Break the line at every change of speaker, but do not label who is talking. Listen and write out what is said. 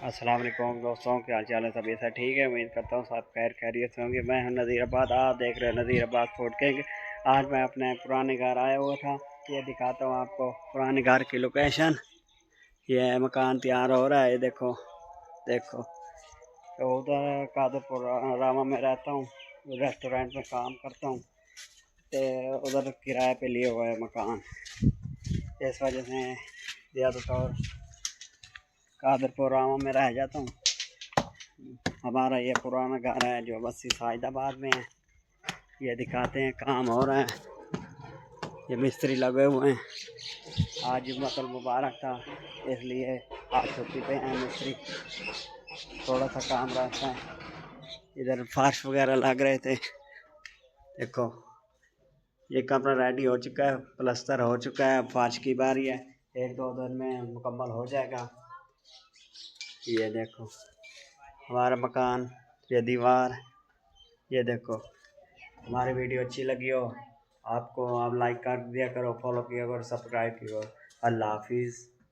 अस्सलाम वालेकुम दोस्तों, क्या हाल चाल है? सभी ऐसा ठीक है? उम्मीद करता हूँ सब खैर खैरियत से होंगे। मैं हूँ नज़ीराबाद, आप देख रहे हैं नज़ीराबाद फूड किंग। आज मैं अपने पुराने घर आया हुआ था। ये दिखाता हूँ आपको पुराने घर की लोकेशन। ये मकान तैयार हो रहा है, ये देखो देखो। तो उधर कादरपुर रामा में रहता हूँ, रेस्टोरेंट में काम करता हूँ। तो उधर किराए पे लिए हुआ है मकान, इस वजह से ज़्यादातर कादरपुर रामा में रह जाता हूँ। हमारा ये पुराना घर है जो बस्ती साइदाबाद में है। ये दिखाते हैं, काम हो रहा है, ये मिस्त्री लगे हुए हैं। आज जुम्मतुल मुबारक था, इसलिए आज छुट्टी पे हैं मिस्त्री। थोड़ा सा काम रहता है। इधर फर्श वगैरह लग रहे थे, देखो ये कमरा रेडी हो चुका है, प्लस्तर हो चुका है। फर्श की बारी है, 1-2 दिन में मुकम्मल हो जाएगा। ये देखो हमारा मकान, ये दीवार, ये देखो। हमारी वीडियो अच्छी लगी हो आपको, आप लाइक कर दिया करो, फॉलो किया करो, सब्सक्राइब किया करो। अल्लाह हाफिज़।